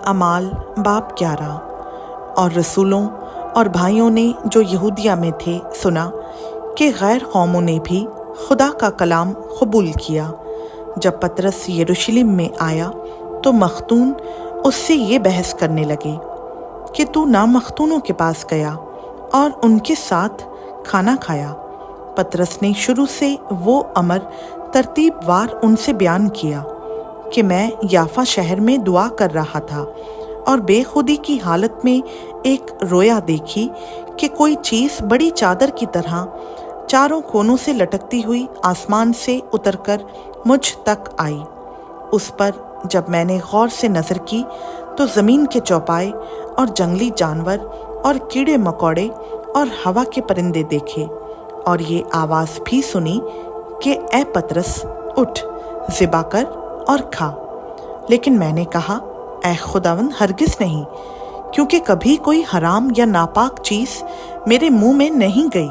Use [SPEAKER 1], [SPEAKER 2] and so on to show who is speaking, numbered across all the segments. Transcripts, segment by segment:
[SPEAKER 1] अमाल बाब 11। और रसूलों और भाइयों ने जो यहूदिया में थे सुना कि गैर कौमों ने भी खुदा का कलाम कबूल किया। जब पतरस यरूशलेम में आया तो मख्तून उससे ये बहस करने लगे कि तू नामख्तूनों के पास गया और उनके साथ खाना खाया। पतरस ने शुरू से वो अमर तरतीबवार उनसे बयान किया कि मैं याफा शहर में दुआ कर रहा था और बेखुदी की हालत में एक रोया देखी कि कोई चीज़ बड़ी चादर की तरह चारों कोनों से लटकती हुई आसमान से उतरकर मुझ तक आई। उस पर जब मैंने गौर से नज़र की तो ज़मीन के चौपाए और जंगली जानवर और कीड़े मकोड़े और हवा के परिंदे देखे और ये आवाज़ भी सुनी कि ए पतरस उठ, ज़िबा कर और खा। लेकिन मैंने कहा, ए खुदावंद, हरगिज़ नहीं, क्योंकि कभी कोई हराम या नापाक चीज़ मेरे मुंह में नहीं गई।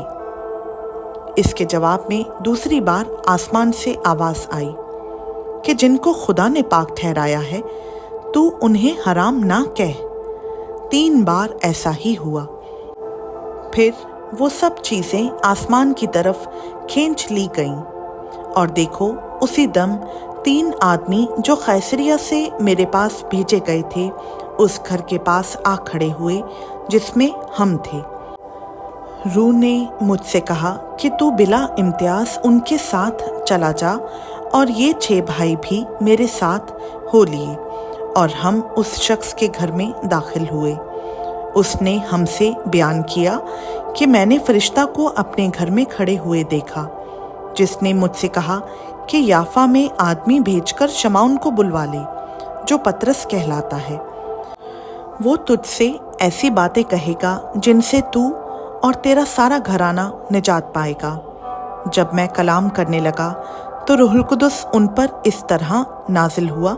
[SPEAKER 1] इसके जवाब में दूसरी बार आसमान से आवाज़ आई कि जिनको खुदा ने पाक ठहराया है तू उन्हें हराम ना कह। 3 बार ऐसा ही हुआ। फिर वो सब चीज़ें आसमान की तरफ खींच ली गईं और देखो उसी दम 3 आदमी जो कैसरिया से मेरे पास भेजे गए थे उस घर के पास आ खड़े हुए जिसमें हम थे। रूह ने मुझसे कहा कि तू बिला इम्तियाज उनके साथ चला जा, और ये 6 भाई भी मेरे साथ हो लिए और हम उस शख्स के घर में दाखिल हुए। उसने हमसे बयान किया कि मैंने फरिश्ता को अपने घर में खड़े हुए देखा, जिसने मुझसे कहा कि याफा में आदमी भेजकर शमौन को बुलवा ले, जो पतरस कहलाता है। वो तुझसे ऐसी बातें कहेगा जिनसे तू और तेरा सारा घराना निजात पाएगा। जब मैं कलाम करने लगा तो रूहुल कुदस उन पर इस तरह नाजिल हुआ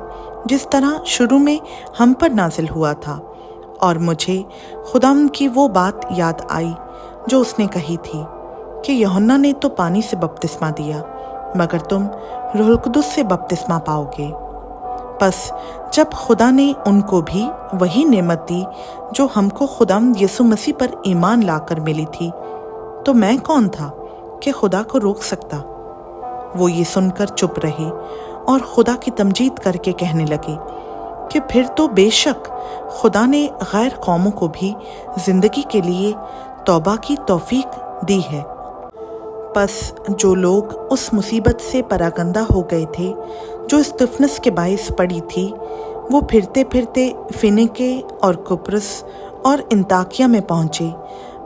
[SPEAKER 1] जिस तरह शुरू में हम पर नाजिल हुआ था, और मुझे खुदावंद की वो बात याद आई जो उसने कही थी कि यूहन्ना ने तो पानी से बपतिस्मा दिया, मगर तुम रूहुल कुदस से बपतिस्मा पाओगे। बस जब खुदा ने उनको भी वही नेमत दी जो हमको खुदावंद यीशु मसीह पर ईमान लाकर मिली थी, तो मैं कौन था कि खुदा को रोक सकता। वो ये सुनकर चुप रहे और खुदा की तमजीद करके कहने लगे कि फिर तो बेशक खुदा ने गैर कौमों को भी ज़िंदगी के लिए तौबा की तौफीक दी है। बस जो लोग उस मुसीबत से परागंदा हो गए थे जो स्तिफनस के बाइस पड़ी थी, वो फिरते फिरते फिनिके और कुप्रुस और इंताकिया में पहुँचे,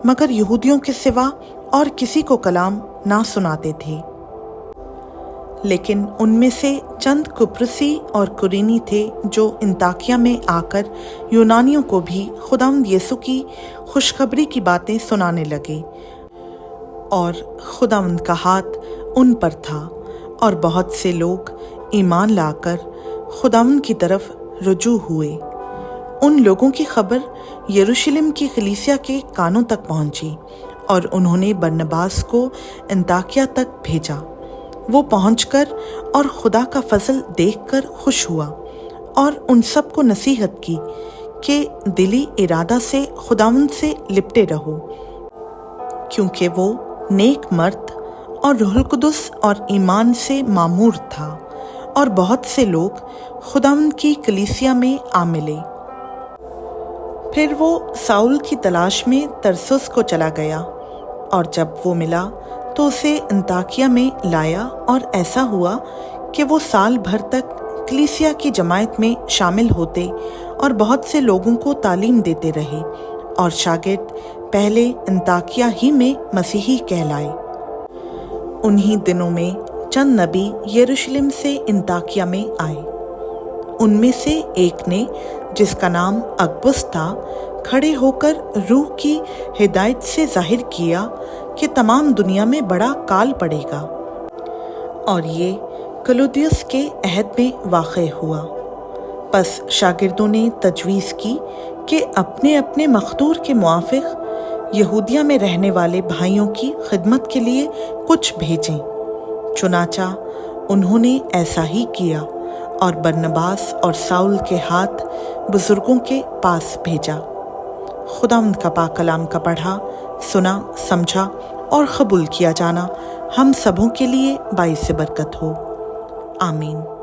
[SPEAKER 1] मगर यहूदियों के सिवा और किसी को कलाम ना सुनाते थे। लेकिन उनमें से चंद कुप्रुसी और कुरीनी थे जो इंताकिया में आकर यूनानियों को भी खुदावंद यीशु की खुशखबरी की बातें सुनाने लगे, और खुदावंद का हाथ उन पर था और बहुत से लोग ईमान लाकर खुदावंद की तरफ रुजू हुए। उन लोगों की खबर यरूशलेम की कलीसिया के कानों तक पहुंची और उन्होंने बरनबास को अंताकिया तक भेजा। वो पहुंचकर और खुदा का फजल देखकर खुश हुआ और उन सब को नसीहत की कि दिली इरादा से खुदावंद से लिपटे रहो, क्योंकि वो नेक मर्द और रूहुल कुदस और ईमान से मामूर था, और बहुत से लोग खुदावंद की कलीसिया में आ मिले। फिर वो साउल की तलाश में तरसुस को चला गया, और जब वो मिला तो उसे अंताकिया में लाया, और ऐसा हुआ कि वो साल भर तक कलीसिया की जमायत में शामिल होते और बहुत से लोगों को तालीम देते रहे, और शागिर्द पहले अंताकिया ही में मसीही कहलाए। उन्हीं दिनों में चंद नबी यरूशलेम से अंताकिया में आए। उनमें से एक ने, जिसका नाम अगबुस था, खड़े होकर रूह की हिदायत से जाहिर किया कि तमाम दुनिया में बड़ा काल पड़ेगा, और ये कलौदियुस के अहद में वाक़ हुआ। बस शागिर्दों ने तजवीज़ की कि अपने अपने मखदूर के मुआफ़िक यहूदिया में रहने वाले भाइयों की खिदमत के लिए कुछ भेजें। चुनाचा उन्होंने ऐसा ही किया, और बरनबास और साउल के हाथ बुजुर्गों के पास भेजा। खुदावंद का पाक कलाम का पढ़ा, सुना, समझा और कबूल किया जाना हम सबों के लिए बाइस बरकत हो। आमीन।